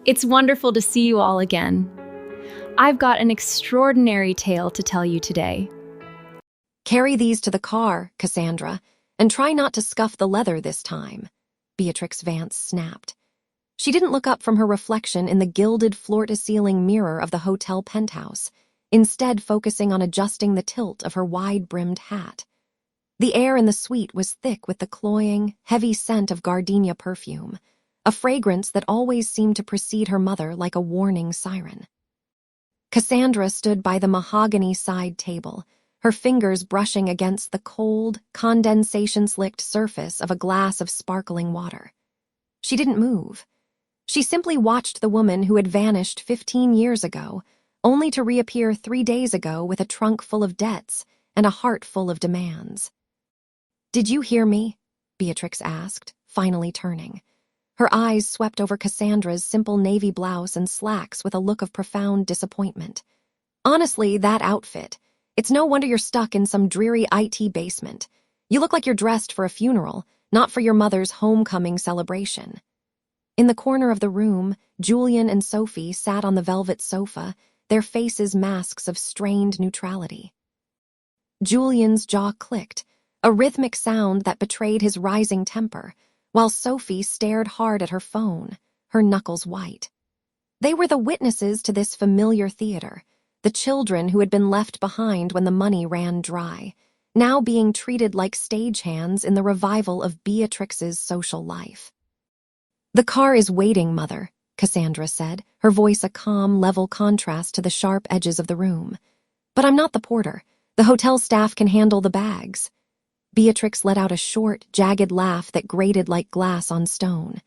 It's wonderful to see you all again. I've got an extraordinary tale to tell you today. Carry these to the car, Cassandra, and try not to scuff the leather this time, Beatrix Vance snapped. She didn't look up from her reflection in the gilded floor-to-ceiling mirror of the hotel penthouse, instead focusing on adjusting the tilt of her wide-brimmed hat. The air in the suite was thick with the cloying, heavy scent of gardenia perfume, a fragrance that always seemed to precede her mother like a warning siren. Cassandra stood by the mahogany side table, her fingers brushing against the cold, condensation-slicked surface of a glass of sparkling water. She didn't move. She simply watched the woman who had vanished 15 years ago, only to reappear 3 days ago with a trunk full of debts and a heart full of demands. "Did you hear me?" Beatrix asked, finally turning. Her eyes swept over Cassandra's simple navy blouse and slacks with a look of profound disappointment. "Honestly, that outfit. It's no wonder you're stuck in some dreary IT basement. You look like you're dressed for a funeral, not for your mother's homecoming celebration." In the corner of the room, Julian and Sophie sat on the velvet sofa, their faces masks of strained neutrality. Julian's jaw clicked, a rhythmic sound that betrayed his rising temper, while Sophie stared hard at her phone, her knuckles white. They were the witnesses to this familiar theater, the children who had been left behind when the money ran dry, now being treated like stagehands in the revival of Beatrix's social life. "The car is waiting, Mother," Cassandra said, her voice a calm, level contrast to the sharp edges of the room. "But I'm not the porter. The hotel staff can handle the bags." Beatrix let out a short, jagged laugh that grated like glass on stone.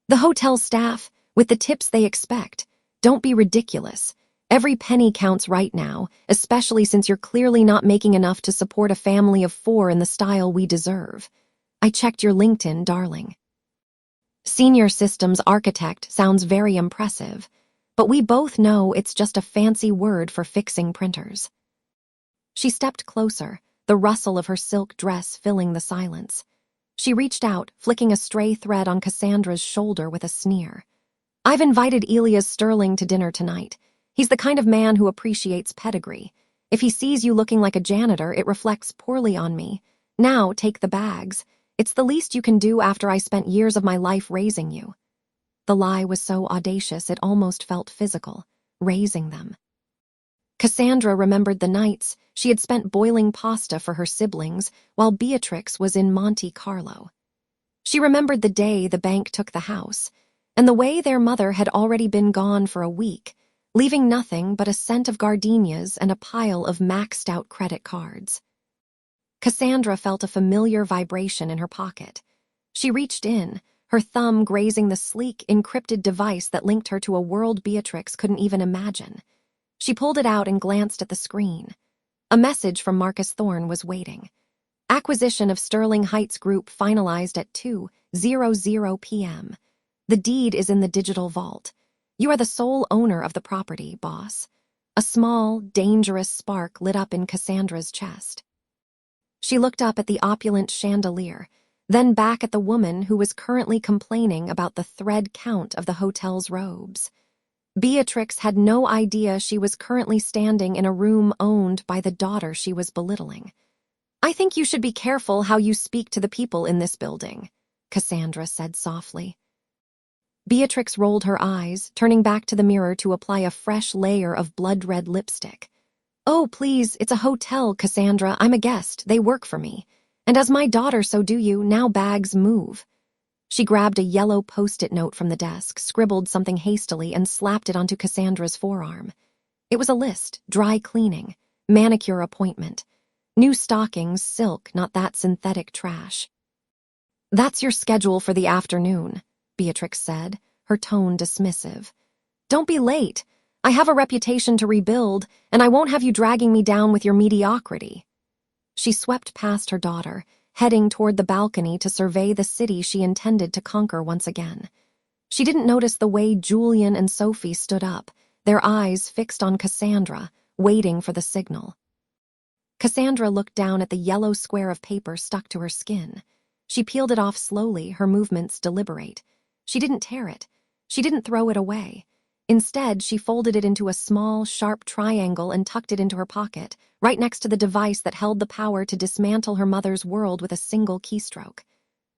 "The hotel staff, with the tips they expect. Don't be ridiculous. Every penny counts right now, especially since you're clearly not making enough to support a family of 4 in the style we deserve. I checked your LinkedIn, darling. Senior systems architect sounds very impressive, but we both know it's just a fancy word for fixing printers." She stepped closer, the rustle of her silk dress filling the silence. She reached out, flicking a stray thread on Cassandra's shoulder with a sneer. "I've invited Elias Sterling to dinner tonight. He's the kind of man who appreciates pedigree. If he sees you looking like a janitor, it reflects poorly on me. Now take the bags. It's the least you can do after I spent years of my life raising you." The lie was so audacious it almost felt physical, raising them. Cassandra remembered the nights she had spent boiling pasta for her siblings while Beatrix was in Monte Carlo. She remembered the day the bank took the house, and the way their mother had already been gone for a week, leaving nothing but a scent of gardenias and a pile of maxed-out credit cards. Cassandra felt a familiar vibration in her pocket. She reached in, her thumb grazing the sleek, encrypted device that linked her to a world Beatrix couldn't even imagine. She pulled it out and glanced at the screen. A message from Marcus Thorne was waiting. "Acquisition of Sterling Heights Group finalized at 2:00 p.m. The deed is in the digital vault. You are the sole owner of the property, boss." A small, dangerous spark lit up in Cassandra's chest. She looked up at the opulent chandelier, then back at the woman who was currently complaining about the thread count of the hotel's robes. Beatrix had no idea she was currently standing in a room owned by the daughter she was belittling. "I think you should be careful how you speak to the people in this building," Cassandra said softly. Beatrix rolled her eyes, turning back to the mirror to apply a fresh layer of blood-red lipstick. "Oh, please, it's a hotel, Cassandra. I'm a guest. They work for me. And as my daughter, so do you. Now bags move." She grabbed a yellow post-it note from the desk, scribbled something hastily, and slapped it onto Cassandra's forearm. It was a list: dry cleaning, manicure appointment, new stockings, silk, not that synthetic trash. "That's your schedule for the afternoon," Beatrix said, her tone dismissive. "Don't be late. I have a reputation to rebuild, and I won't have you dragging me down with your mediocrity." She swept past her daughter, heading toward the balcony to survey the city she intended to conquer once again. She didn't notice the way Julian and Sophie stood up, their eyes fixed on Cassandra, waiting for the signal. Cassandra looked down at the yellow square of paper stuck to her skin. She peeled it off slowly, her movements deliberate. She didn't tear it. She didn't throw it away. Instead, she folded it into a small, sharp triangle and tucked it into her pocket, right next to the device that held the power to dismantle her mother's world with a single keystroke.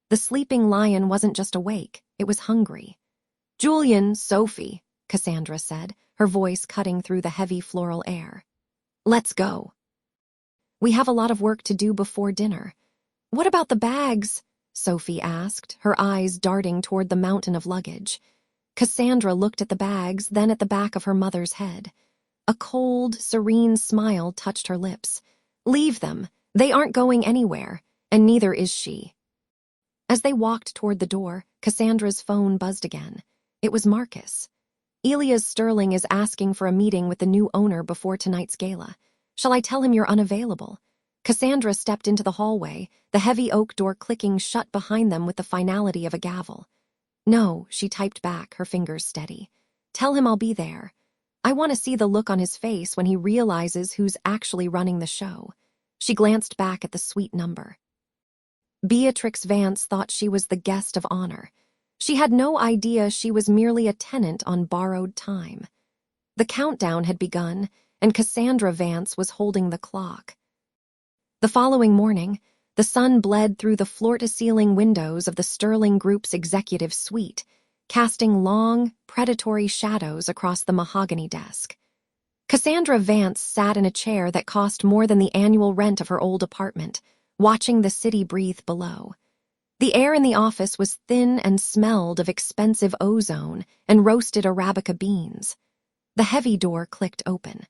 The sleeping lion wasn't just awake, it was hungry. "Julian, Sophie," Cassandra said, her voice cutting through the heavy floral air. "Let's go. We have a lot of work to do before dinner." "What about the bags?" Sophie asked, her eyes darting toward the mountain of luggage. Cassandra looked at the bags, then at the back of her mother's head. A cold, serene smile touched her lips. "Leave them. They aren't going anywhere, and neither is she." As they walked toward the door, Cassandra's phone buzzed again. It was Marcus. "Elias Sterling is asking for a meeting with the new owner before tonight's gala. Shall I tell him you're unavailable?" Cassandra stepped into the hallway, the heavy oak door clicking shut behind them with the finality of a gavel. "No," she typed back, her fingers steady. "Tell him I'll be there. I want to see the look on his face when he realizes who's actually running the show." She glanced back at the suite number. Beatrix Vance thought she was the guest of honor. She had no idea she was merely a tenant on borrowed time. The countdown had begun, and Cassandra Vance was holding the clock. The following morning, the sun bled through the floor-to-ceiling windows of the Sterling Group's executive suite, casting long, predatory shadows across the mahogany desk. Cassandra Vance sat in a chair that cost more than the annual rent of her old apartment, watching the city breathe below. The air in the office was thin and smelled of expensive ozone and roasted Arabica beans. The heavy door clicked open.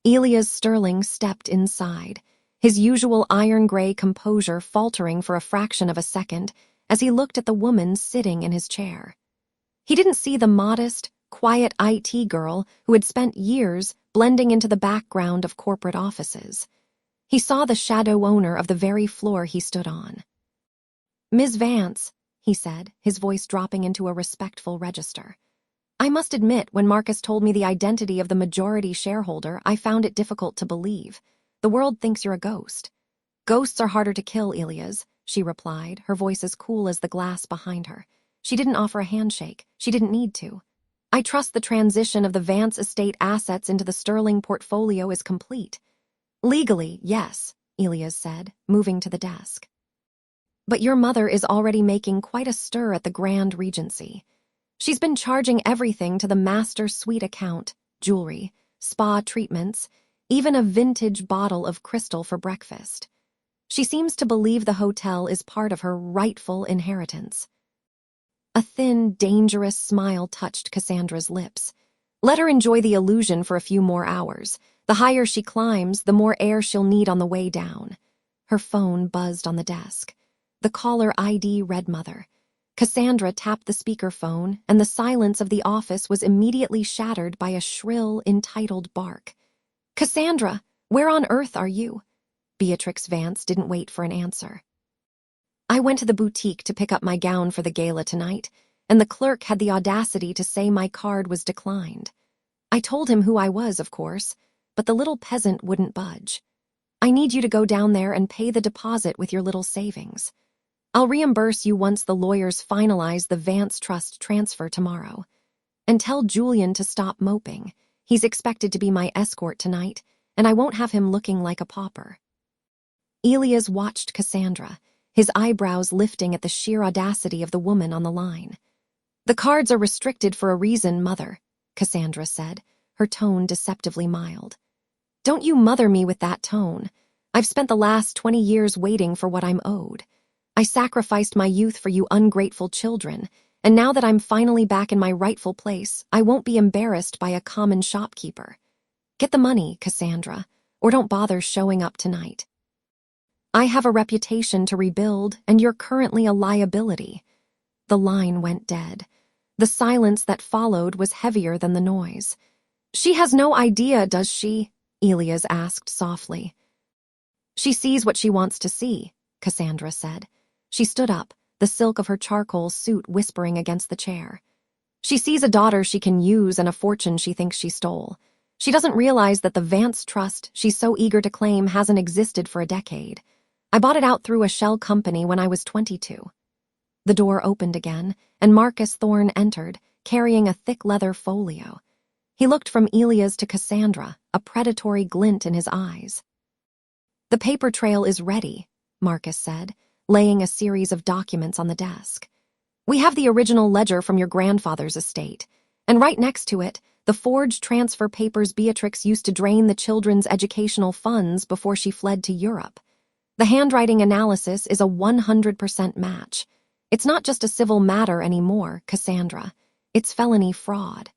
Elias Sterling stepped inside, his usual iron-gray composure faltering for a fraction of a second as he looked at the woman sitting in his chair. He didn't see the modest, quiet IT girl who had spent years blending into the background of corporate offices. He saw the shadow owner of the very floor he stood on. "Ms. Vance," he said, his voice dropping into a respectful register. "I must admit, when Marcus told me the identity of the majority shareholder, I found it difficult to believe. The world thinks you're a ghost." "Ghosts are harder to kill, Elias," she replied, her voice as cool as the glass behind her. She didn't offer a handshake. She didn't need to. "I trust the transition of the Vance estate assets into the Sterling portfolio is complete." "Legally, yes," Elias said, moving to the desk. "But your mother is already making quite a stir at the Grand Regency. She's been charging everything to the master suite account, jewelry, spa treatments, even a vintage bottle of crystal for breakfast. She seems to believe the hotel is part of her rightful inheritance." A thin, dangerous smile touched Cassandra's lips. "Let her enjoy the illusion for a few more hours. The higher she climbs, the more air she'll need on the way down." Her phone buzzed on the desk. The caller ID read Mother. Cassandra tapped the speakerphone, and the silence of the office was immediately shattered by a shrill, entitled bark. "Cassandra, where on earth are you?" Beatrix Vance didn't wait for an answer. "I went to the boutique to pick up my gown for the gala tonight, and the clerk had the audacity to say my card was declined. I told him who I was, of course, but the little peasant wouldn't budge. I need you to go down there and pay the deposit with your little savings. I'll reimburse you once the lawyers finalize the Vance Trust transfer tomorrow. And tell Julian to stop moping. He's expected to be my escort tonight, and I won't have him looking like a pauper." Elias watched Cassandra, his eyebrows lifting at the sheer audacity of the woman on the line. "The cards are restricted for a reason, Mother," Cassandra said, her tone deceptively mild. "Don't you mother me with that tone. I've spent the last 20 years waiting for what I'm owed. I sacrificed my youth for you ungrateful children, and now that I'm finally back in my rightful place, I won't be embarrassed by a common shopkeeper. Get the money, Cassandra, or don't bother showing up tonight. I have a reputation to rebuild, and you're currently a liability." The line went dead. The silence that followed was heavier than the noise. "She has no idea, does she?" Elias asked softly. "She sees what she wants to see," Cassandra said. She stood up, the silk of her charcoal suit whispering against the chair. "She sees a daughter she can use and a fortune she thinks she stole. She doesn't realize that the Vance Trust she's so eager to claim hasn't existed for a decade. I bought it out through a shell company when I was 22. The door opened again, and Marcus Thorne entered, carrying a thick leather folio. He looked from Elias to Cassandra, a predatory glint in his eyes. "The paper trail is ready," Marcus said, laying a series of documents on the desk. "We have the original ledger from your grandfather's estate, and right next to it, the forged transfer papers Beatrix used to drain the children's educational funds before she fled to Europe. The handwriting analysis is a 100% match. It's not just a civil matter anymore, Cassandra. It's felony fraud."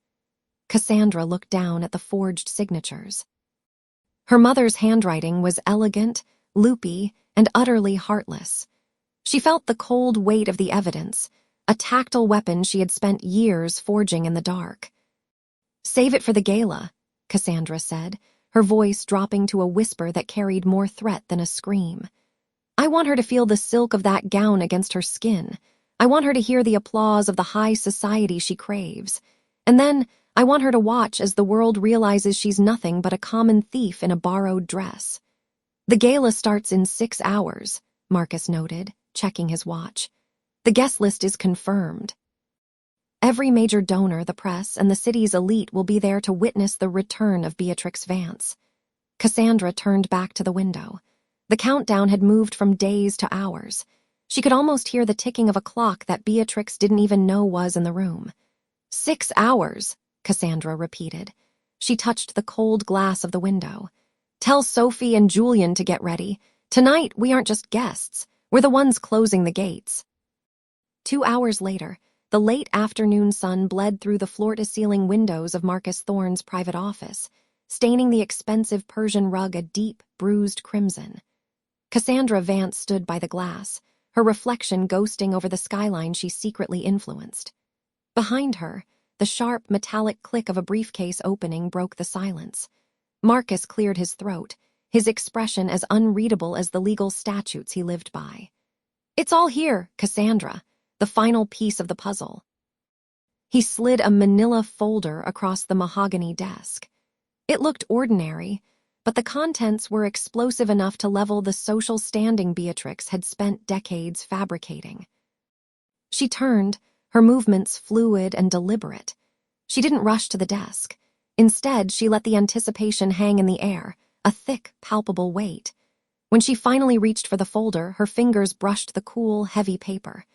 Cassandra looked down at the forged signatures. Her mother's handwriting was elegant, loopy, and utterly heartless. She felt the cold weight of the evidence, a tactile weapon she had spent years forging in the dark. "Save it for the gala," Cassandra said, her voice dropping to a whisper that carried more threat than a scream. "I want her to feel the silk of that gown against her skin. I want her to hear the applause of the high society she craves. And then I want her to watch as the world realizes she's nothing but a common thief in a borrowed dress." "The gala starts in 6 hours," Marcus noted, checking his watch. "The guest list is confirmed. Every major donor, the press, and the city's elite will be there to witness the return of Beatrix Vance." Cassandra turned back to the window. The countdown had moved from days to hours. She could almost hear the ticking of a clock that Beatrix didn't even know was in the room. 6 hours, Cassandra repeated. She touched the cold glass of the window. "Tell Sophie and Julian to get ready. Tonight, we aren't just guests. We're the ones closing the gates." 2 hours later, the late afternoon sun bled through the floor-to-ceiling windows of Marcus Thorne's private office, staining the expensive Persian rug a deep, bruised crimson. Cassandra Vance stood by the glass, her reflection ghosting over the skyline she secretly influenced. Behind her, the sharp, metallic click of a briefcase opening broke the silence. Marcus cleared his throat, his expression as unreadable as the legal statutes he lived by. "It's all here, Cassandra, the final piece of the puzzle." He slid a manila folder across the mahogany desk. It looked ordinary, but the contents were explosive enough to level the social standing Beatrix had spent decades fabricating. She turned, her movements fluid and deliberate. She didn't rush to the desk. Instead, she let the anticipation hang in the air, a thick, palpable weight. When she finally reached for the folder, her fingers brushed the cool, heavy paper.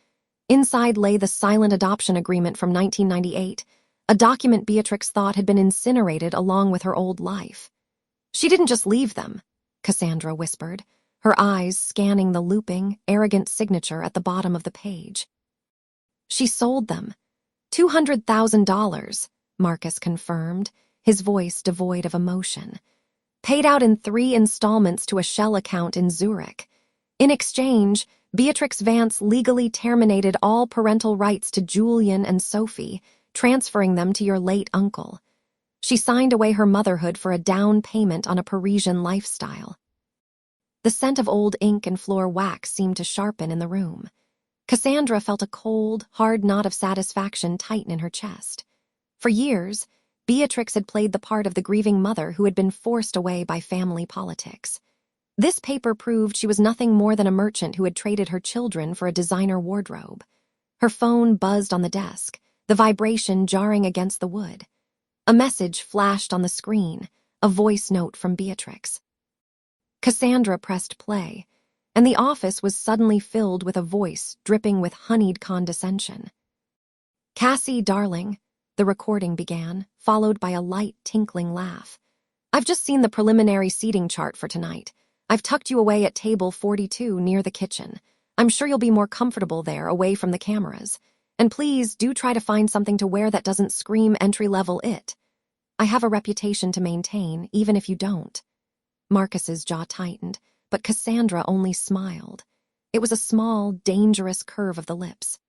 Inside lay the silent adoption agreement from 1998, a document Beatrix thought had been incinerated along with her old life. "She didn't just leave them," Cassandra whispered, her eyes scanning the looping, arrogant signature at the bottom of the page. "She sold them. $200,000, Marcus confirmed, his voice devoid of emotion. "Paid out in 3 installments to a shell account in Zurich. In exchange, Beatrix Vance legally terminated all parental rights to Julian and Sophie, transferring them to your late uncle. She signed away her motherhood for a down payment on a Parisian lifestyle." The scent of old ink and floor wax seemed to sharpen in the room. Cassandra felt a cold, hard knot of satisfaction tighten in her chest. For years, Beatrix had played the part of the grieving mother who had been forced away by family politics. This paper proved she was nothing more than a merchant who had traded her children for a designer wardrobe. Her phone buzzed on the desk, the vibration jarring against the wood. A message flashed on the screen, a voice note from Beatrix. Cassandra pressed play, and the office was suddenly filled with a voice dripping with honeyed condescension. "Cassie, darling," the recording began, followed by a light, tinkling laugh. "I've just seen the preliminary seating chart for tonight. I've tucked you away at table 42 near the kitchen. I'm sure you'll be more comfortable there, away from the cameras. And please do try to find something to wear that doesn't scream entry-level it. I have a reputation to maintain, even if you don't." Marcus's jaw tightened, but Cassandra only smiled. It was a small, dangerous curve of the lips.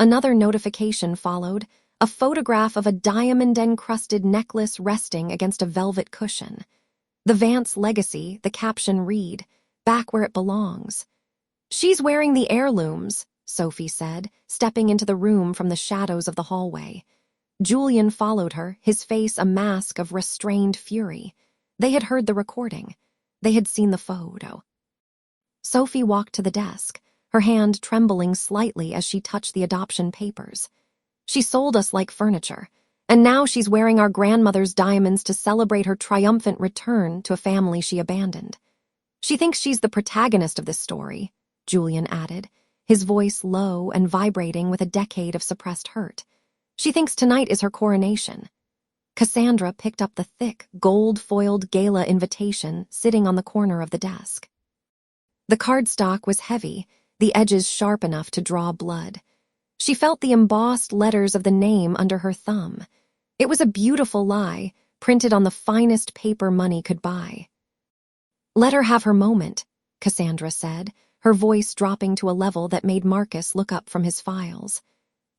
Another notification followed, a photograph of a diamond-encrusted necklace resting against a velvet cushion. "The Vance legacy," the caption read, "back where it belongs." "She's wearing the heirlooms," Sophie said, stepping into the room from the shadows of the hallway. Julian followed her, his face a mask of restrained fury. They had heard the recording. They had seen the photo. Sophie walked to the desk, her hand trembling slightly as she touched the adoption papers. She sold us like furniture, and now she's wearing our grandmother's diamonds to celebrate her triumphant return to a family she abandoned. She thinks she's the protagonist of this story, Julian added, his voice low and vibrating with a decade of suppressed hurt. She thinks tonight is her coronation. Cassandra picked up the thick, gold-foiled gala invitation sitting on the corner of the desk. The cardstock was heavy, the edges sharp enough to draw blood. She felt the embossed letters of the name under her thumb. It was a beautiful lie, printed on the finest paper money could buy. "Let her have her moment," Cassandra said, her voice dropping to a level that made Marcus look up from his files.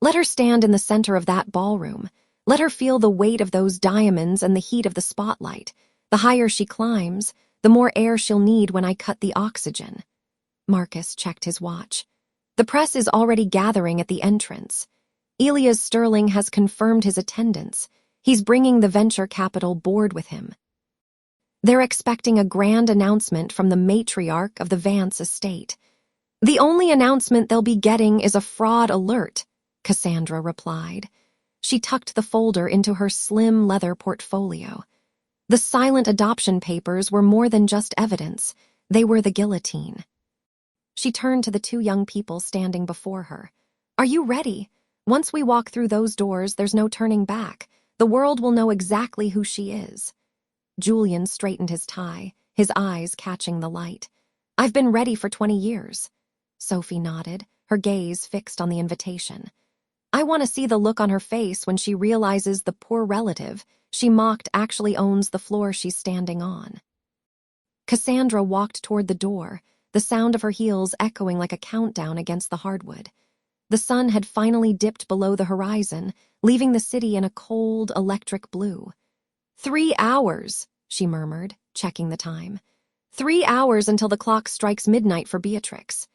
"Let her stand in the center of that ballroom. Let her feel the weight of those diamonds and the heat of the spotlight. The higher she climbs, the more air she'll need when I cut the oxygen." Marcus checked his watch. "The press is already gathering at the entrance. Elias Sterling has confirmed his attendance. He's bringing the venture capital board with him. They're expecting a grand announcement from the matriarch of the Vance estate. The only announcement they'll be getting is a fraud alert," Cassandra replied. She tucked the folder into her slim leather portfolio. The silent adoption papers were more than just evidence. They were the guillotine. She turned to the two young people standing before her. "Are you ready? Once we walk through those doors, there's no turning back. The world will know exactly who she is." Julian straightened his tie, his eyes catching the light. "I've been ready for 20 years. Sophie nodded, her gaze fixed on the invitation. "I want to see the look on her face when she realizes the poor relative she mocked actually owns the floor she's standing on." Cassandra walked toward the door, the sound of her heels echoing like a countdown against the hardwood. The sun had finally dipped below the horizon, leaving the city in a cold, electric blue. 3 hours, she murmured, checking the time. 3 hours until the clock strikes midnight for Beatrix.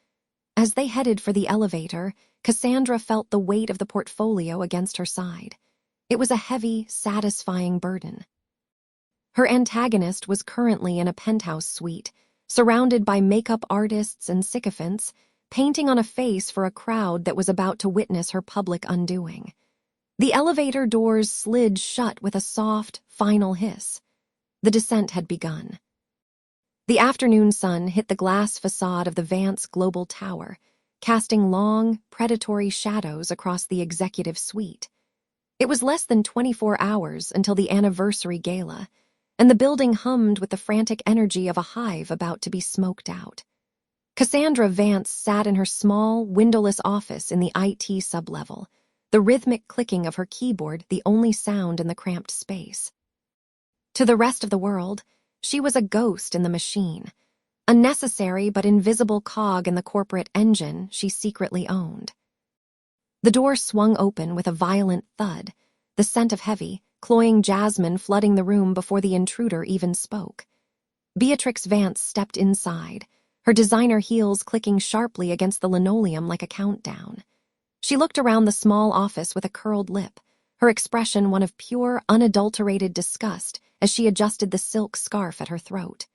As they headed for the elevator, Cassandra felt the weight of the portfolio against her side. It was a heavy, satisfying burden. Her antagonist was currently in a penthouse suite, surrounded by makeup artists and sycophants, painting on a face for a crowd that was about to witness her public undoing. The elevator doors slid shut with a soft, final hiss. The descent had begun. The afternoon sun hit the glass facade of the Vance Global Tower, casting long, predatory shadows across the executive suite. It was less than 24 hours until the anniversary gala, and the building hummed with the frantic energy of a hive about to be smoked out. Cassandra Vance sat in her small, windowless office in the IT sublevel, the rhythmic clicking of her keyboard the only sound in the cramped space. To the rest of the world, she was a ghost in the machine, a necessary but invisible cog in the corporate engine she secretly owned. The door swung open with a violent thud, the scent of heavy, cloying jasmine flooding the room before the intruder even spoke. Beatrix Vance stepped inside, her designer heels clicking sharply against the linoleum like a countdown. She looked around the small office with a curled lip, her expression one of pure, unadulterated disgust as she adjusted the silk scarf at her throat.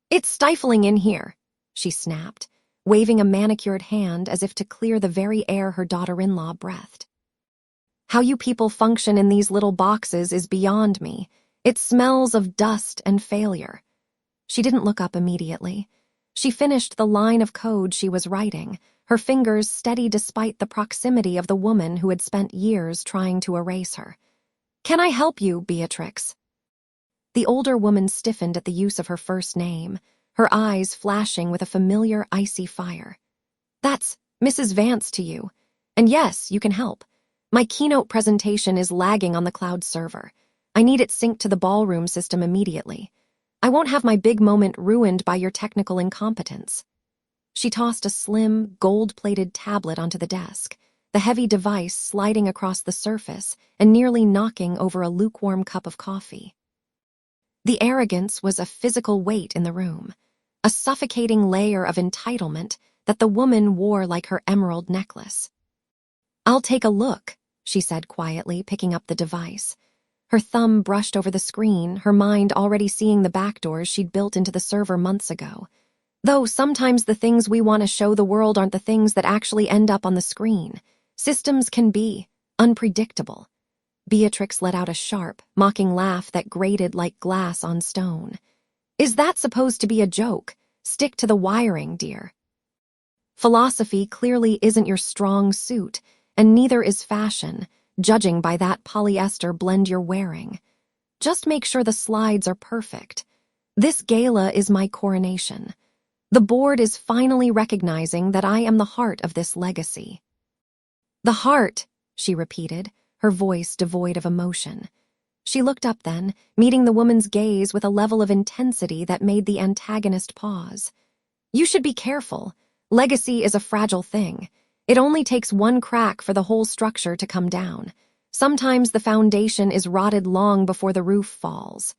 "It's stifling in here," she snapped, waving a manicured hand as if to clear the very air her daughter-in-law breathed. "How you people function in these little boxes is beyond me. It smells of dust and failure." She didn't look up immediately. She finished the line of code she was writing, her fingers steady despite the proximity of the woman who had spent years trying to erase her. "Can I help you, Beatrix?" The older woman stiffened at the use of her first name, her eyes flashing with a familiar icy fire. "That's Mrs. Vance to you. And yes, you can help. My keynote presentation is lagging on the cloud server. I need it synced to the ballroom system immediately. I won't have my big moment ruined by your technical incompetence." She tossed a slim, gold-plated tablet onto the desk, the heavy device sliding across the surface and nearly knocking over a lukewarm cup of coffee. The arrogance was a physical weight in the room, a suffocating layer of entitlement that the woman wore like her emerald necklace. "I'll take a look," she said quietly, picking up the device. Her thumb brushed over the screen, her mind already seeing the backdoors she'd built into the server months ago. Though sometimes the things we want to show the world aren't the things that actually end up on the screen. Systems can be unpredictable. Beatrix let out a sharp, mocking laugh that grated like glass on stone. Is that supposed to be a joke? Stick to the wiring, dear. Philosophy clearly isn't your strong suit, and neither is fashion, judging by that polyester blend you're wearing. Just make sure the slides are perfect. This gala is my coronation. The board is finally recognizing that I am the heart of this legacy. The heart, she repeated, her voice devoid of emotion. She looked up then, meeting the woman's gaze with a level of intensity that made the antagonist pause. You should be careful. Legacy is a fragile thing. It only takes one crack for the whole structure to come down. Sometimes the foundation is rotted long before the roof falls.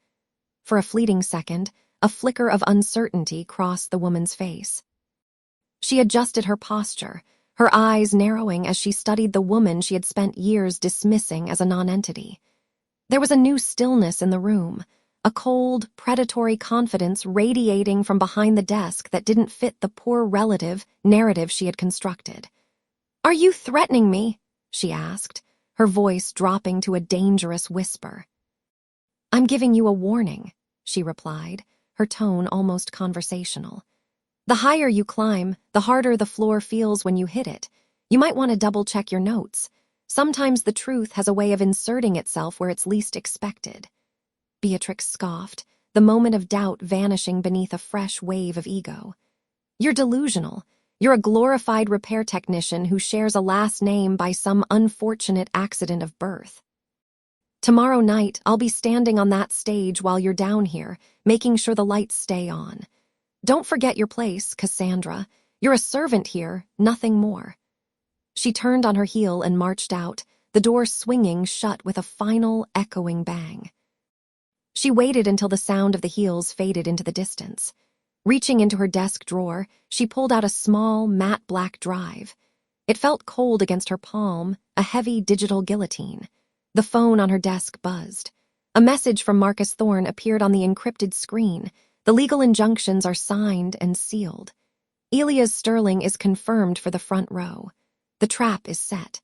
For a fleeting second, a flicker of uncertainty crossed the woman's face. She adjusted her posture, her eyes narrowing as she studied the woman she had spent years dismissing as a nonentity. There was a new stillness in the room, a cold, predatory confidence radiating from behind the desk that didn't fit the poor relative narrative she had constructed. "Are you threatening me?" she asked, her voice dropping to a dangerous whisper. "I'm giving you a warning," she replied, her tone almost conversational. "The higher you climb, the harder the floor feels when you hit it. You might want to double-check your notes. Sometimes the truth has a way of inserting itself where it's least expected." Beatrix scoffed, the moment of doubt vanishing beneath a fresh wave of ego. "You're delusional. You're a glorified repair technician who shares a last name by some unfortunate accident of birth. Tomorrow night, I'll be standing on that stage while you're down here, making sure the lights stay on. Don't forget your place, Cassandra. You're a servant here, nothing more." She turned on her heel and marched out, the door swinging shut with a final, echoing bang. She waited until the sound of the heels faded into the distance. Reaching into her desk drawer, she pulled out a small, matte black drive. It felt cold against her palm, a heavy digital guillotine. The phone on her desk buzzed. A message from Marcus Thorne appeared on the encrypted screen. The legal injunctions are signed and sealed. Elias Sterling is confirmed for the front row. The trap is set.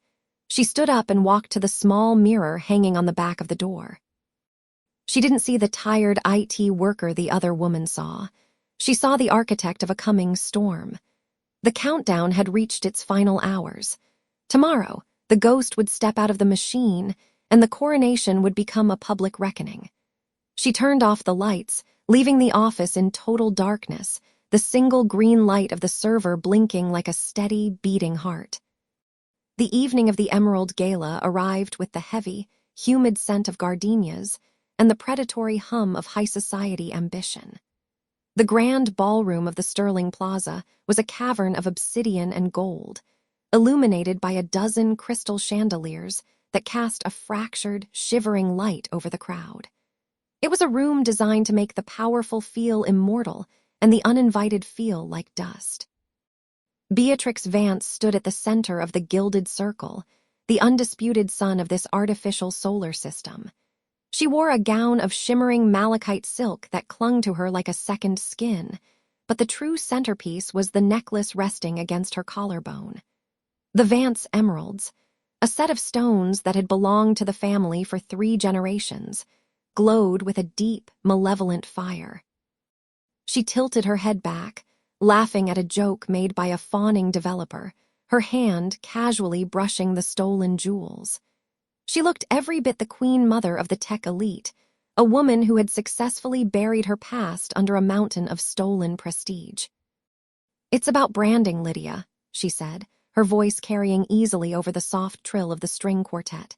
She stood up and walked to the small mirror hanging on the back of the door. She didn't see the tired IT worker the other woman saw. She saw the architect of a coming storm. The countdown had reached its final hours. Tomorrow, the ghost would step out of the machine, and the coronation would become a public reckoning. She turned off the lights, leaving the office in total darkness, the single green light of the server blinking like a steady, beating heart. The evening of the Emerald Gala arrived with the heavy, humid scent of gardenias and the predatory hum of high society ambition. The grand ballroom of the Sterling Plaza was a cavern of obsidian and gold, illuminated by a dozen crystal chandeliers that cast a fractured, shivering light over the crowd. It was a room designed to make the powerful feel immortal and the uninvited feel like dust. Beatrix Vance stood at the center of the gilded circle, the undisputed sun of this artificial solar system. She wore a gown of shimmering malachite silk that clung to her like a second skin, but the true centerpiece was the necklace resting against her collarbone. The Vance emeralds, a set of stones that had belonged to the family for 3 generations, glowed with a deep, malevolent fire. She tilted her head back, laughing at a joke made by a fawning developer, her hand casually brushing the stolen jewels. She looked every bit the queen mother of the tech elite, a woman who had successfully buried her past under a mountain of stolen prestige. "It's about branding, Lydia," she said, her voice carrying easily over the soft trill of the string quartet.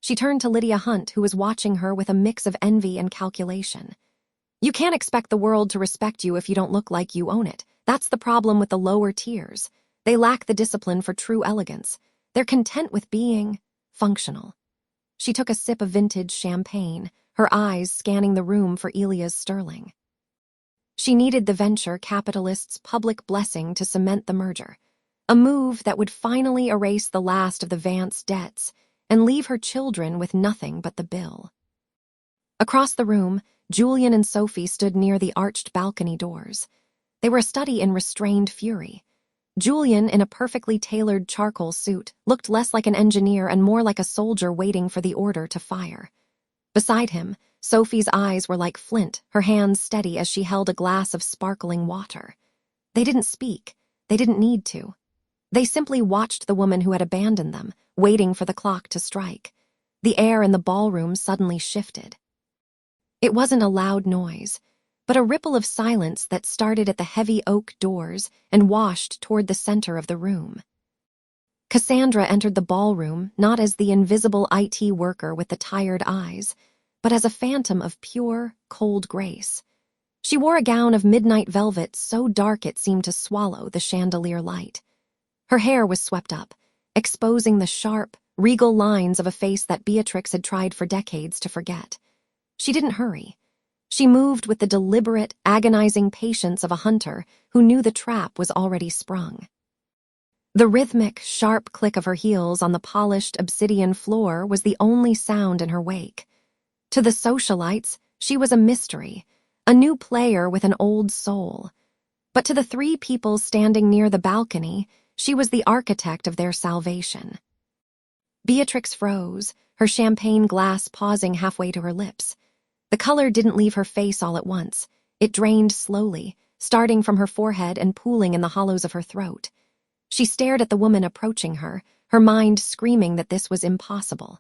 She turned to Lydia Hunt, who was watching her with a mix of envy and calculation. "You can't expect the world to respect you if you don't look like you own it. That's the problem with the lower tiers. They lack the discipline for true elegance. They're content with being functional." She took a sip of vintage champagne, her eyes scanning the room for Elias Sterling. She needed the venture capitalists' public blessing to cement the merger, a move that would finally erase the last of the Vance debts and leave her children with nothing but the bill. Across the room, Julian and Sophie stood near the arched balcony doors. They were a study in restrained fury. Julian, in a perfectly tailored charcoal suit, looked less like an engineer and more like a soldier waiting for the order to fire. Beside him, Sophie's eyes were like flint, her hands steady as she held a glass of sparkling water. They didn't speak. They didn't need to. They simply watched the woman who had abandoned them, waiting for the clock to strike. The air in the ballroom suddenly shifted. It wasn't a loud noise, but a ripple of silence that started at the heavy oak doors and washed toward the center of the room. Cassandra entered the ballroom not as the invisible IT worker with the tired eyes, but as a phantom of pure, cold grace. She wore a gown of midnight velvet so dark it seemed to swallow the chandelier light. Her hair was swept up, exposing the sharp, regal lines of a face that Beatrix had tried for decades to forget. She didn't hurry. She moved with the deliberate, agonizing patience of a hunter who knew the trap was already sprung. The rhythmic, sharp click of her heels on the polished obsidian floor was the only sound in her wake. To the socialites, she was a mystery, a new player with an old soul. But to the three people standing near the balcony, she was the architect of their salvation. Beatrix froze, her champagne glass pausing halfway to her lips. The color didn't leave her face all at once. It drained slowly, starting from her forehead and pooling in the hollows of her throat. She stared at the woman approaching her, her mind screaming that this was impossible.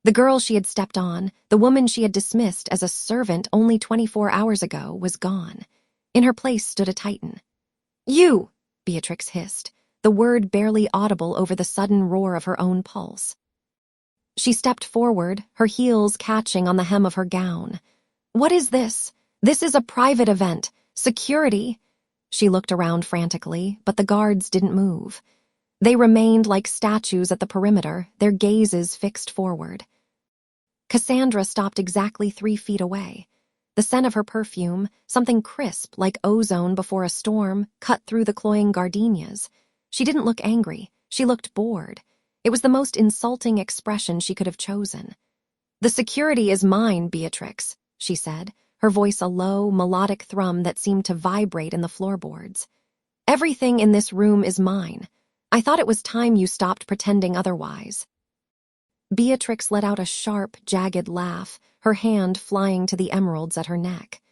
The girl she had stepped on, the woman she had dismissed as a servant only 24 hours ago, was gone. In her place stood a titan. "You!" Beatrix hissed, the word barely audible over the sudden roar of her own pulse. She stepped forward, her heels catching on the hem of her gown. "What is this? This is a private event. Security!" She looked around frantically, but the guards didn't move. They remained like statues at the perimeter, their gazes fixed forward. Cassandra stopped exactly 3 feet away. The scent of her perfume, something crisp like ozone before a storm, cut through the cloying gardenias. She didn't look angry. She looked bored. It was the most insulting expression she could have chosen. "The security is mine, Beatrix," she said, her voice a low, melodic thrum that seemed to vibrate in the floorboards. "Everything in this room is mine. I thought it was time you stopped pretending otherwise." Beatrix let out a sharp, jagged laugh, her hand flying to the emeralds at her neck.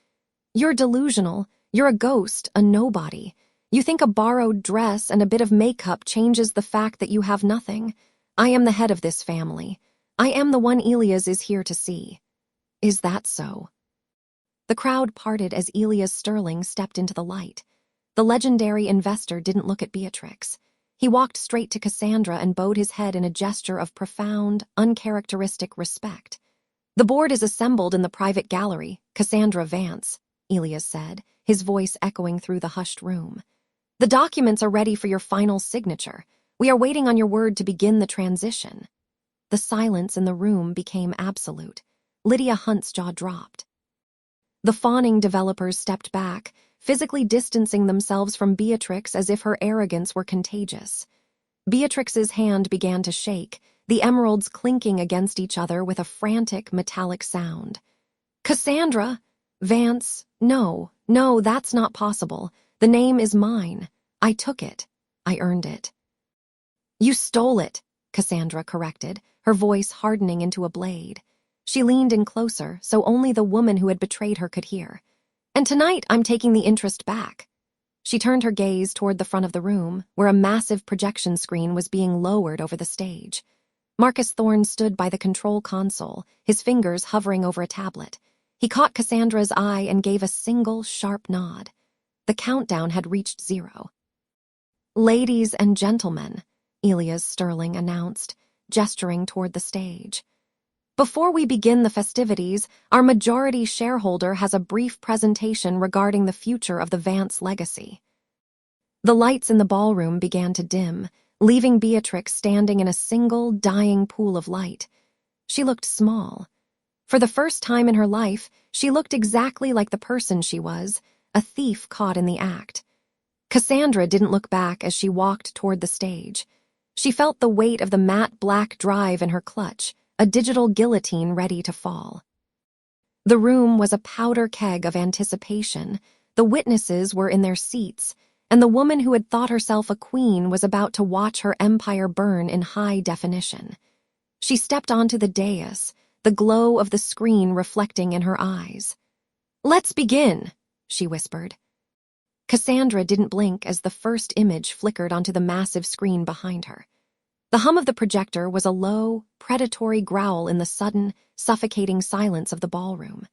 "You're delusional. You're a ghost, a nobody. You think a borrowed dress and a bit of makeup changes the fact that you have nothing. I am the head of this family. I am the one Elias is here to see." "Is that so?" The crowd parted as Elias Sterling stepped into the light. The legendary investor didn't look at Beatrix. He walked straight to Cassandra and bowed his head in a gesture of profound, uncharacteristic respect. "The board is assembled in the private gallery, Cassandra Vance," Elias said, his voice echoing through the hushed room. "The documents are ready for your final signature. We are waiting on your word to begin the transition." The silence in the room became absolute. Lydia Hunt's jaw dropped. The fawning developers stepped back, physically distancing themselves from Beatrix as if her arrogance were contagious. Beatrix's hand began to shake, the emeralds clinking against each other with a frantic, metallic sound. "Cassandra! Vance! No, that's not possible. The name is mine. I took it. I earned it." "You stole it," Cassandra corrected, her voice hardening into a blade. She leaned in closer, so only the woman who had betrayed her could hear. "And tonight I'm taking the interest back." She turned her gaze toward the front of the room, where a massive projection screen was being lowered over the stage. Marcus Thorne stood by the control console, his fingers hovering over a tablet. He caught Cassandra's eye and gave a single, sharp nod. The countdown had reached 0. "Ladies and gentlemen," Elias Sterling announced, gesturing toward the stage. "Before we begin the festivities, our majority shareholder has a brief presentation regarding the future of the Vance legacy." The lights in the ballroom began to dim, leaving Beatrix standing in a single, dying pool of light. She looked small. For the first time in her life, she looked exactly like the person she was, a thief caught in the act. Cassandra didn't look back as she walked toward the stage. She felt the weight of the matte black drive in her clutch, a digital guillotine ready to fall. The room was a powder keg of anticipation. The witnesses were in their seats, and the woman who had thought herself a queen was about to watch her empire burn in high definition. She stepped onto the dais, the glow of the screen reflecting in her eyes. "Let's begin," she whispered. Cassandra didn't blink as the first image flickered onto the massive screen behind her. The hum of the projector was a low, predatory growl in the sudden, suffocating silence of the ballroom.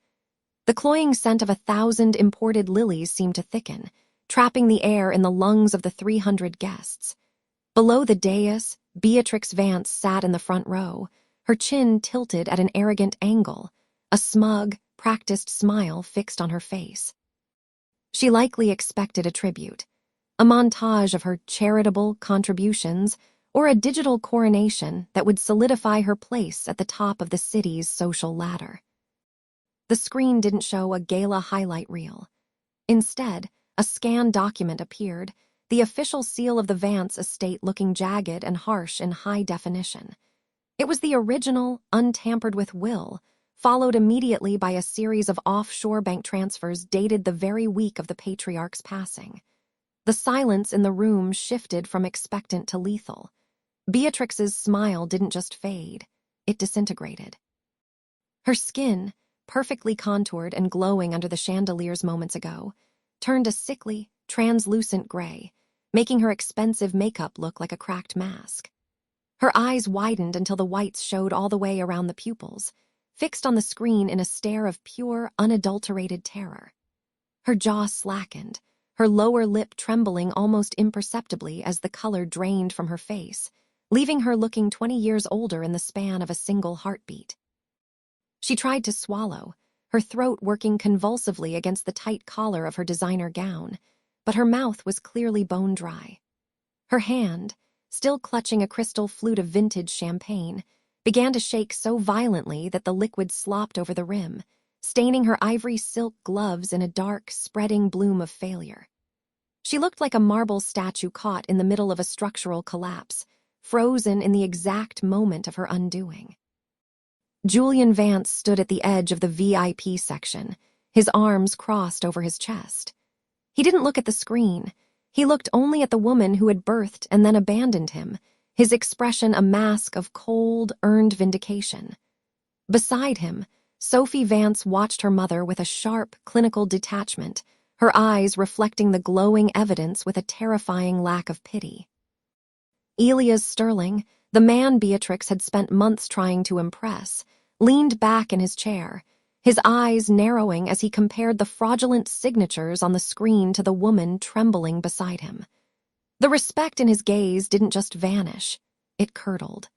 The cloying scent of 1,000 imported lilies seemed to thicken, trapping the air in the lungs of the 300 guests. Below the dais, Beatrix Vance sat in the front row, her chin tilted at an arrogant angle, a smug, practiced smile fixed on her face. She likely expected a tribute, a montage of her charitable contributions, or a digital coronation that would solidify her place at the top of the city's social ladder. The screen didn't show a gala highlight reel. Instead, a scanned document appeared, the official seal of the Vance estate looking jagged and harsh in high definition. It was the original, untampered with will, followed immediately by a series of offshore bank transfers dated the very week of the patriarch's passing. The silence in the room shifted from expectant to lethal. Beatrix's smile didn't just fade, it disintegrated. Her skin, perfectly contoured and glowing under the chandeliers moments ago, turned a sickly, translucent gray, making her expensive makeup look like a cracked mask. Her eyes widened until the whites showed all the way around the pupils, fixed on the screen in a stare of pure, unadulterated terror. Her jaw slackened, her lower lip trembling almost imperceptibly as the color drained from her face, leaving her looking 20 years older in the span of a single heartbeat. She tried to swallow, her throat working convulsively against the tight collar of her designer gown, but her mouth was clearly bone dry. Her hand, still clutching a crystal flute of vintage champagne, began to shake so violently that the liquid slopped over the rim, staining her ivory silk gloves in a dark, spreading bloom of failure. She looked like a marble statue caught in the middle of a structural collapse, frozen in the exact moment of her undoing. Julian Vance stood at the edge of the VIP section, his arms crossed over his chest. He didn't look at the screen. He looked only at the woman who had birthed and then abandoned him, his expression a mask of cold, earned vindication. Beside him, Sophie Vance watched her mother with a sharp, clinical detachment, her eyes reflecting the glowing evidence with a terrifying lack of pity. Elias Sterling, the man Beatrix had spent months trying to impress, leaned back in his chair, his eyes narrowing as he compared the fraudulent signatures on the screen to the woman trembling beside him. The respect in his gaze didn't just vanish, it curdled.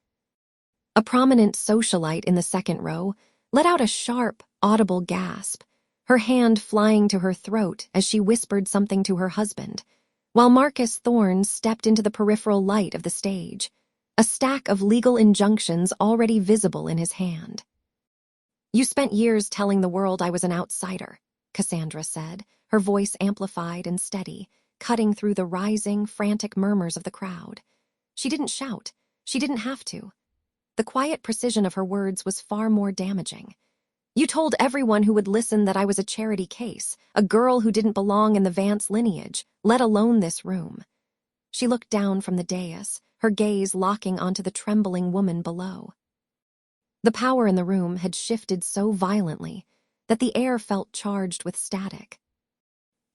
A prominent socialite in the second row let out a sharp, audible gasp, her hand flying to her throat as she whispered something to her husband, while Marcus Thorne stepped into the peripheral light of the stage, a stack of legal injunctions already visible in his hand. "You spent years telling the world I was an outsider," Cassandra said, her voice amplified and steady, cutting through the rising, frantic murmurs of the crowd. She didn't shout. She didn't have to. The quiet precision of her words was far more damaging. "You told everyone who would listen that I was a charity case, a girl who didn't belong in the Vance lineage, let alone this room." She looked down from the dais, her gaze locking onto the trembling woman below. The power in the room had shifted so violently that the air felt charged with static.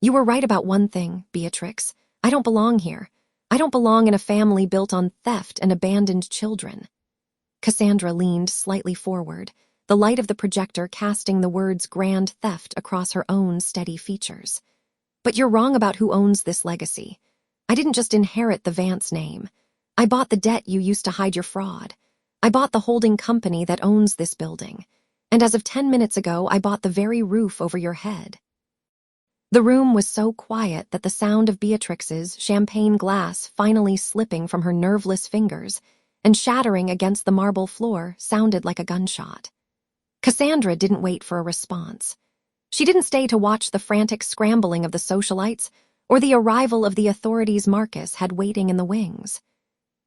"You were right about one thing, Beatrix. I don't belong here. I don't belong in a family built on theft and abandoned children." Cassandra leaned slightly forward, the light of the projector casting the words grand theft across her own steady features. "But you're wrong about who owns this legacy. I didn't just inherit the Vance name. I bought the debt you used to hide your fraud. I bought the holding company that owns this building. And as of 10 minutes ago, I bought the very roof over your head." The room was so quiet that the sound of Beatrix's champagne glass finally slipping from her nerveless fingers and shattering against the marble floor sounded like a gunshot. Cassandra didn't wait for a response. She didn't stay to watch the frantic scrambling of the socialites or the arrival of the authorities Marcus had waiting in the wings.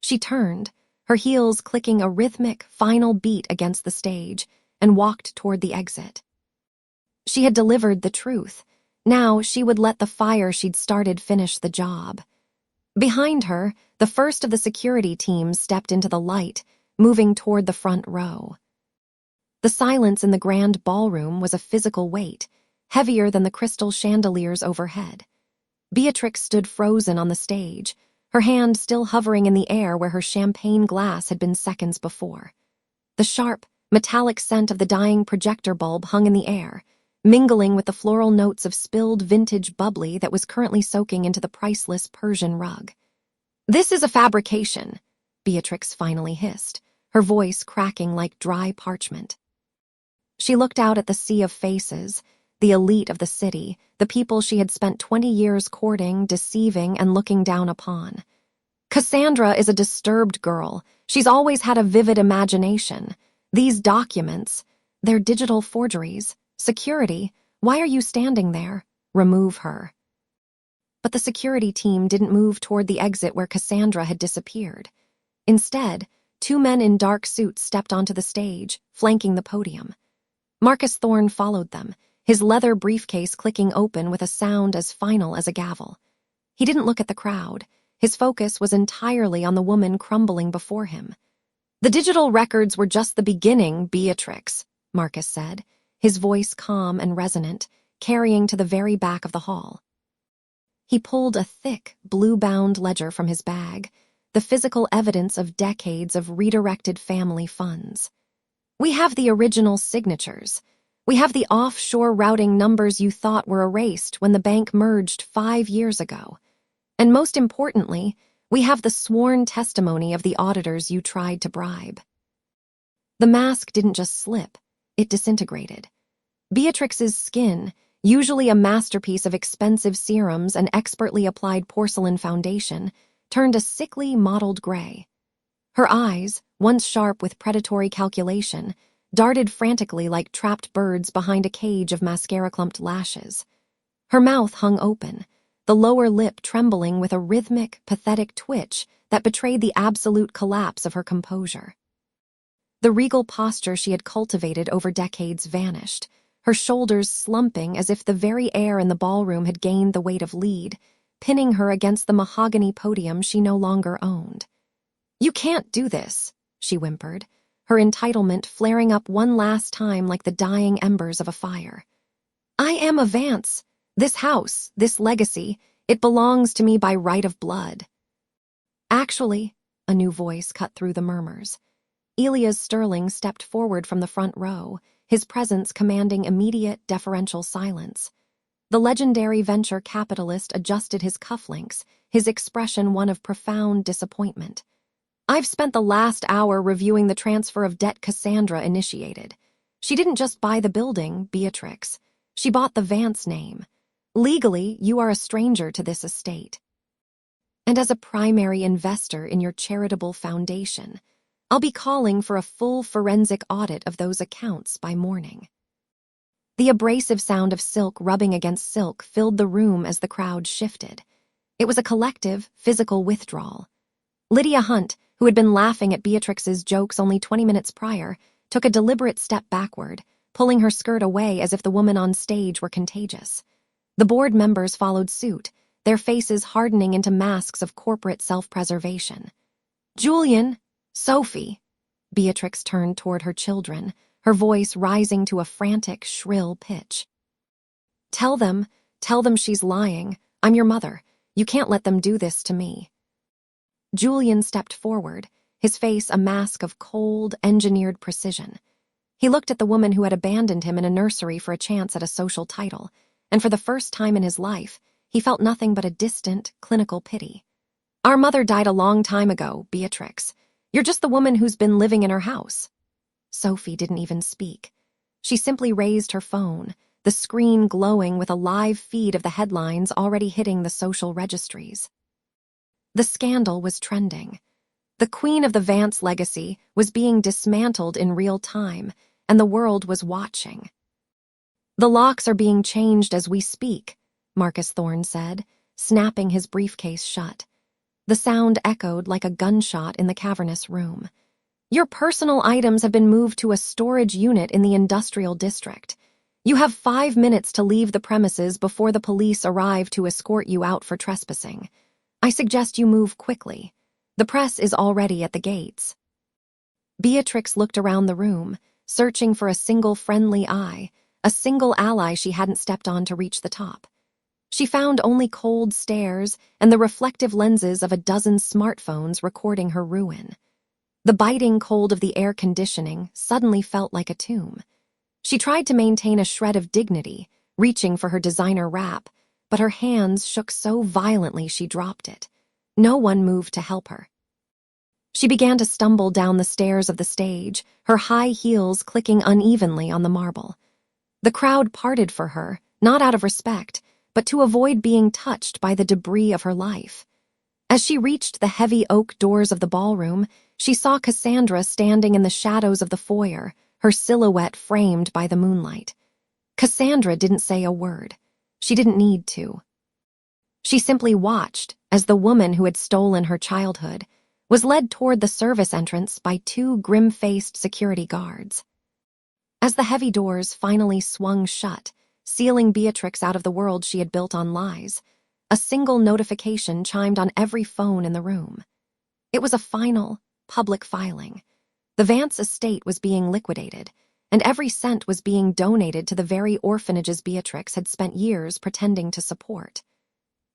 She turned, her heels clicking a rhythmic, final beat against the stage, and walked toward the exit. She had delivered the truth. Now she would let the fire she'd started finish the job. Behind her, the first of the security teams stepped into the light, moving toward the front row. The silence in the grand ballroom was a physical weight, heavier than the crystal chandeliers overhead. Beatrix stood frozen on the stage, her hand still hovering in the air where her champagne glass had been seconds before. The sharp, metallic scent of the dying projector bulb hung in the air, mingling with the floral notes of spilled vintage bubbly that was currently soaking into the priceless Persian rug. "This is a fabrication," Beatrix finally hissed, her voice cracking like dry parchment. She looked out at the sea of faces, the elite of the city, the people she had spent 20 years courting, deceiving, and looking down upon. Cassandra is a disturbed girl. She's always had a vivid imagination. These documents, they're digital forgeries. Security, why are you standing there? Remove her. But the security team didn't move toward the exit where Cassandra had disappeared. Instead, 2 men in dark suits stepped onto the stage, flanking the podium. Marcus Thorne followed them, his leather briefcase clicking open with a sound as final as a gavel. He didn't look at the crowd. His focus was entirely on the woman crumbling before him. "The digital records were just the beginning, Beatrix," Marcus said, his voice calm and resonant, carrying to the very back of the hall. He pulled a thick, blue-bound ledger from his bag, the physical evidence of decades of redirected family funds. "We have the original signatures. We have the offshore routing numbers you thought were erased when the bank merged 5 years ago. And most importantly, we have the sworn testimony of the auditors you tried to bribe." The mask didn't just slip, it disintegrated. Beatrix's skin, usually a masterpiece of expensive serums and expertly applied porcelain foundation, turned a sickly mottled gray. Her eyes, once sharp with predatory calculation, darted frantically like trapped birds behind a cage of mascara-clumped lashes. Her mouth hung open, the lower lip trembling with a rhythmic, pathetic twitch that betrayed the absolute collapse of her composure. The regal posture she had cultivated over decades vanished, her shoulders slumping as if the very air in the ballroom had gained the weight of lead, pinning her against the mahogany podium she no longer owned. "You can't do this," she whimpered, her entitlement flaring up one last time like the dying embers of a fire. "I am a Vance. This house, this legacy, it belongs to me by right of blood." "Actually," a new voice cut through the murmurs. Elias Sterling stepped forward from the front row, his presence commanding immediate, deferential silence. The legendary venture capitalist adjusted his cufflinks, his expression one of profound disappointment. "I've spent the last hour reviewing the transfer of debt Cassandra initiated. She didn't just buy the building, Beatrix. She bought the Vance name. Legally, you are a stranger to this estate. And as a primary investor in your charitable foundation, I'll be calling for a full forensic audit of those accounts by morning." The abrasive sound of silk rubbing against silk filled the room as the crowd shifted. It was a collective, physical withdrawal. Lydia Hunt, who had been laughing at Beatrix's jokes only 20 minutes prior, took a deliberate step backward, pulling her skirt away as if the woman on stage were contagious. The board members followed suit, their faces hardening into masks of corporate self-preservation. "Julian, Sophie," Beatrix turned toward her children, her voice rising to a frantic, shrill pitch. Tell them she's lying. I'm your mother. You can't let them do this to me." Julian stepped forward, his face a mask of cold, engineered precision. He looked at the woman who had abandoned him in a nursery for a chance at a social title, and for the first time in his life, he felt nothing but a distant, clinical pity. "Our mother died a long time ago, Beatrix. You're just the woman who's been living in her house." Sophie didn't even speak. She simply raised her phone, the screen glowing with a live feed of the headlines already hitting the social registries. The scandal was trending. The Queen of the Vance legacy was being dismantled in real time, and the world was watching. "The locks are being changed as we speak," Marcus Thorne said, snapping his briefcase shut. The sound echoed like a gunshot in the cavernous room. "Your personal items have been moved to a storage unit in the industrial district. You have 5 minutes to leave the premises before the police arrive to escort you out for trespassing. I suggest you move quickly. The press is already at the gates." Beatrix looked around the room, searching for a single friendly eye, a single ally she hadn't stepped on to reach the top. She found only cold stares and the reflective lenses of a dozen smartphones recording her ruin. The biting cold of the air conditioning suddenly felt like a tomb. She tried to maintain a shred of dignity, reaching for her designer wrap, but her hands shook so violently she dropped it. No one moved to help her. She began to stumble down the stairs of the stage, her high heels clicking unevenly on the marble. The crowd parted for her, not out of respect, but to avoid being touched by the debris of her life. As she reached the heavy oak doors of the ballroom, she saw Cassandra standing in the shadows of the foyer, her silhouette framed by the moonlight. Cassandra didn't say a word. She didn't need to. She simply watched as the woman who had stolen her childhood was led toward the service entrance by 2 grim-faced security guards. As the heavy doors finally swung shut, sealing Beatrix out of the world she had built on lies, a single notification chimed on every phone in the room. It was a final, public filing. The Vance estate was being liquidated, and every cent was being donated to the very orphanages Beatrix had spent years pretending to support.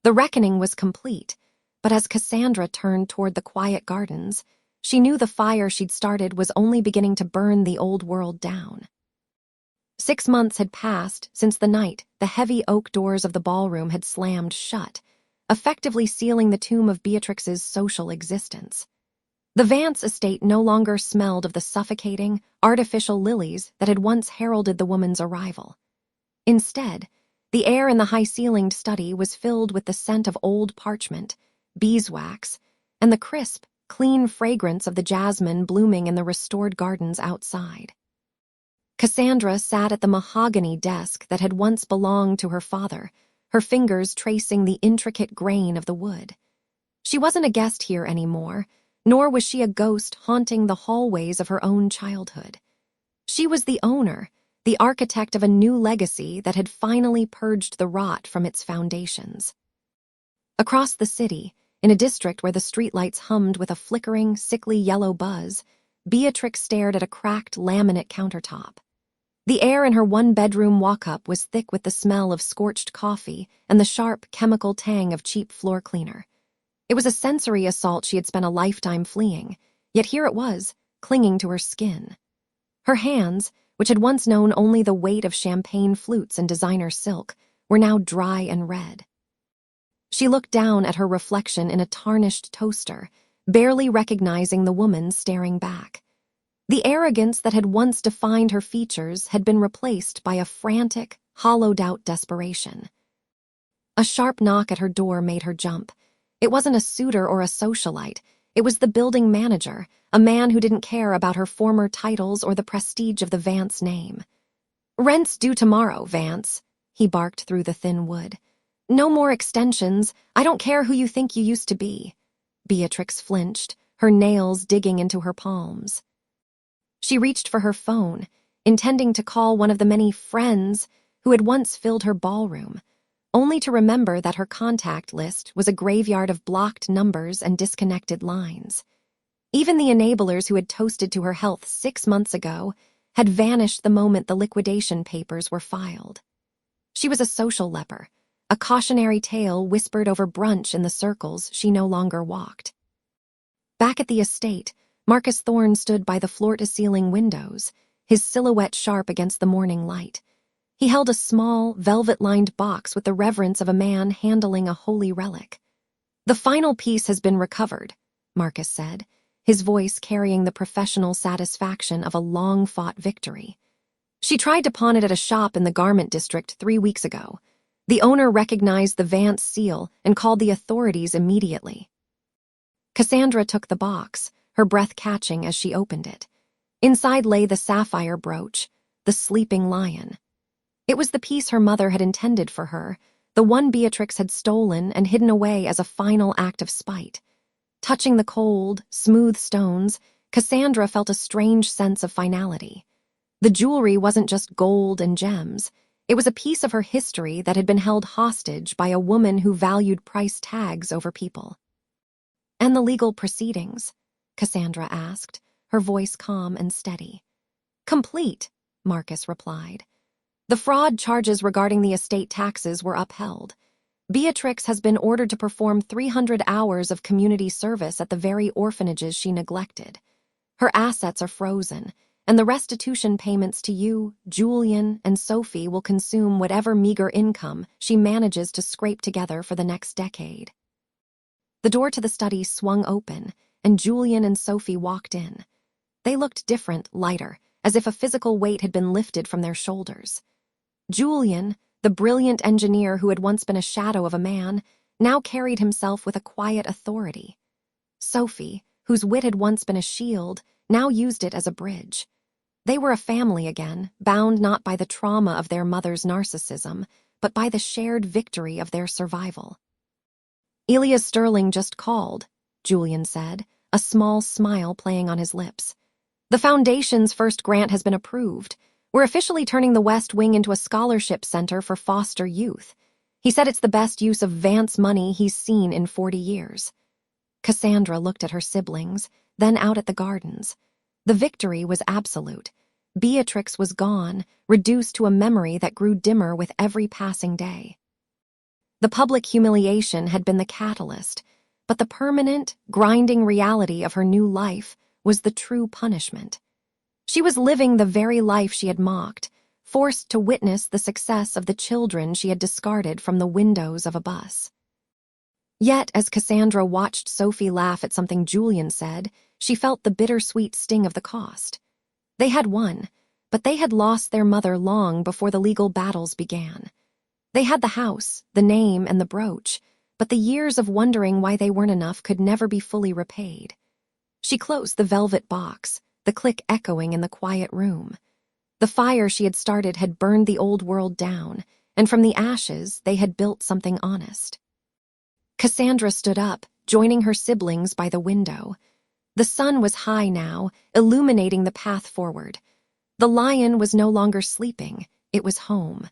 The reckoning was complete, but as Cassandra turned toward the quiet gardens, she knew the fire she'd started was only beginning to burn the old world down. 6 months had passed since the night the heavy oak doors of the ballroom had slammed shut, effectively sealing the tomb of Beatrix's social existence. The Vance estate no longer smelled of the suffocating, artificial lilies that had once heralded the woman's arrival. Instead, the air in the high-ceilinged study was filled with the scent of old parchment, beeswax, and the crisp, clean fragrance of the jasmine blooming in the restored gardens outside. Cassandra sat at the mahogany desk that had once belonged to her father, her fingers tracing the intricate grain of the wood. She wasn't a guest here anymore, nor was she a ghost haunting the hallways of her own childhood. She was the owner, the architect of a new legacy that had finally purged the rot from its foundations. Across the city, in a district where the streetlights hummed with a flickering, sickly yellow buzz, Beatrix stared at a cracked laminate countertop. The air in her one-bedroom walk-up was thick with the smell of scorched coffee and the sharp, chemical tang of cheap floor cleaner. It was a sensory assault she had spent a lifetime fleeing, yet here it was, clinging to her skin. Her hands, which had once known only the weight of champagne flutes and designer silk, were now dry and red. She looked down at her reflection in a tarnished toaster, barely recognizing the woman staring back. The arrogance that had once defined her features had been replaced by a frantic, hollowed-out desperation. A sharp knock at her door made her jump. It wasn't a suitor or a socialite. It was the building manager, a man who didn't care about her former titles or the prestige of the Vance name. "Rent's due tomorrow, Vance," he barked through the thin wood. "No more extensions. I don't care who you think you used to be." Beatrix flinched, her nails digging into her palms. She reached for her phone, intending to call one of the many friends who had once filled her ballroom, only to remember that her contact list was a graveyard of blocked numbers and disconnected lines. Even the enablers who had toasted to her health 6 months ago had vanished the moment the liquidation papers were filed. She was a social leper, a cautionary tale whispered over brunch in the circles she no longer walked. Back at the estate, Marcus Thorne stood by the floor-to-ceiling windows, his silhouette sharp against the morning light. He held a small, velvet-lined box with the reverence of a man handling a holy relic. "The final piece has been recovered," Marcus said, his voice carrying the professional satisfaction of a long-fought victory. "She tried to pawn it at a shop in the garment district 3 weeks ago. The owner recognized the Vance seal and called the authorities immediately." Cassandra took the box, her breath catching as she opened it. Inside lay the sapphire brooch, the sleeping lion. It was the piece her mother had intended for her, the one Beatrix had stolen and hidden away as a final act of spite. Touching the cold, smooth stones, Cassandra felt a strange sense of finality. The jewelry wasn't just gold and gems, It was a piece of her history that had been held hostage by a woman who valued price tags over people. "And the legal proceedings?" Cassandra asked, her voice calm and steady. "Complete," Marcus replied. "The fraud charges regarding the estate taxes were upheld. Beatrix has been ordered to perform 300 hours of community service at the very orphanages she neglected. Her assets are frozen, and the restitution payments to you, Julian, and Sophie will consume whatever meager income she manages to scrape together for the next decade." The door to the study swung open, and Julian and Sophie walked in. They looked different, lighter, as if a physical weight had been lifted from their shoulders. Julian, the brilliant engineer who had once been a shadow of a man, now carried himself with a quiet authority. Sophie, whose wit had once been a shield, now used it as a bridge. They were a family again, bound not by the trauma of their mother's narcissism, but by the shared victory of their survival. "Elias Sterling just called," Julian said, a small smile playing on his lips. "The Foundation's first grant has been approved. We're officially turning the West Wing into a scholarship center for foster youth. He said it's the best use of Vance money he's seen in 40 years. Cassandra looked at her siblings, then out at the gardens. The victory was absolute. Beatrix was gone, reduced to a memory that grew dimmer with every passing day. The public humiliation had been the catalyst, but the permanent, grinding reality of her new life was the true punishment. She was living the very life she had mocked, forced to witness the success of the children she had discarded from the windows of a bus. Yet, as Cassandra watched Sophie laugh at something Julian said, she felt the bittersweet sting of the cost. They had won, but they had lost their mother long before the legal battles began. They had the house, the name, and the brooch, but the years of wondering why they weren't enough could never be fully repaid. She closed the velvet box, the click echoing in the quiet room. The fire she had started had burned the old world down, and from the ashes they had built something honest. Cassandra stood up, joining her siblings by the window. The sun was high now, illuminating the path forward. The lion was no longer sleeping, it was home.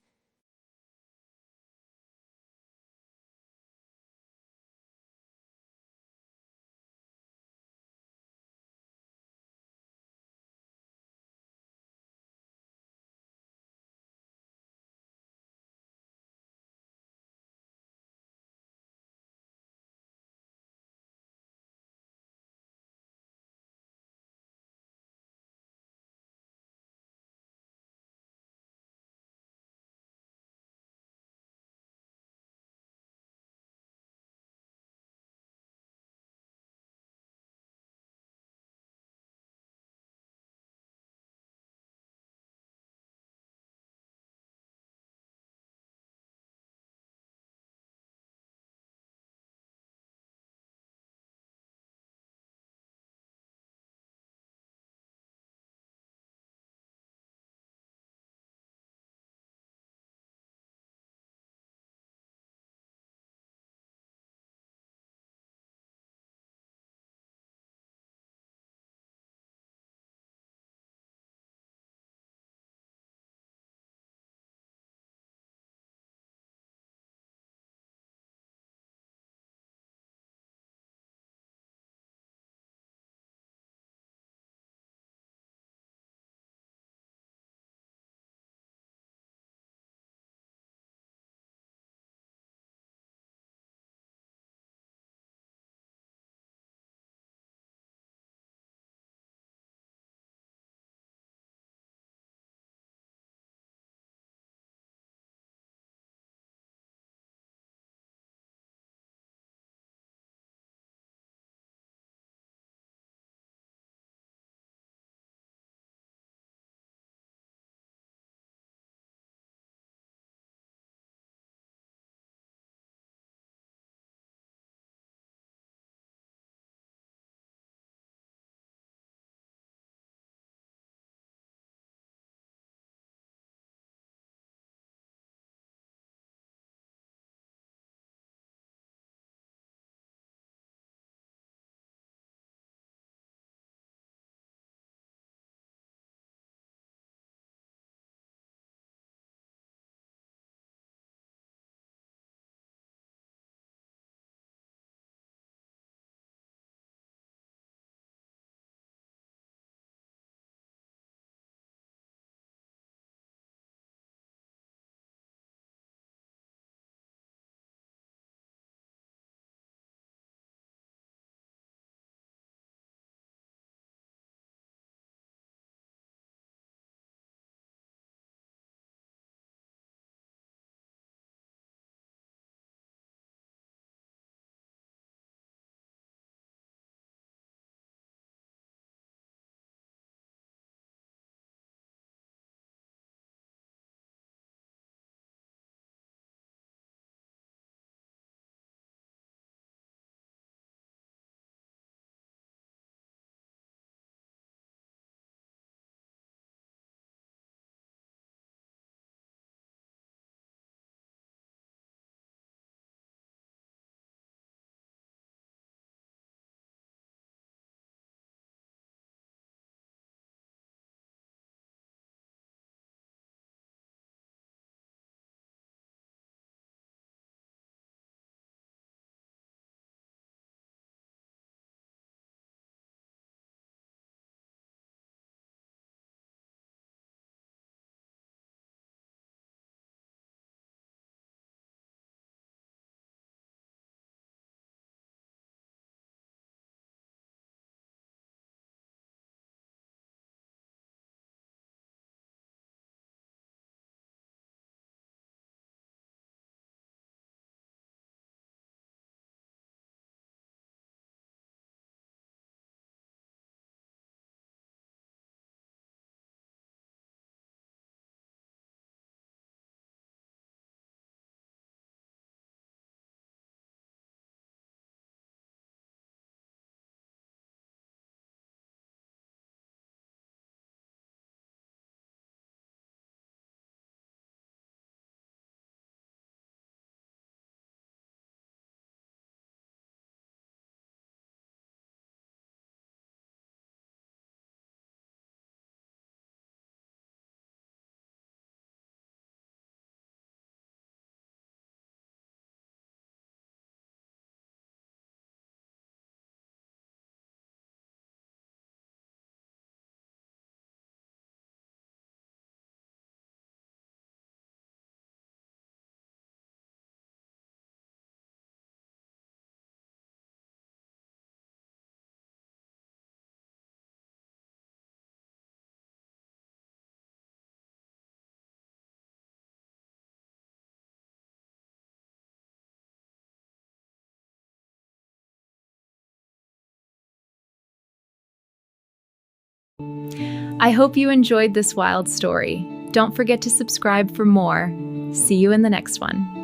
I hope you enjoyed this wild story. Don't forget to subscribe for more. See you in the next one.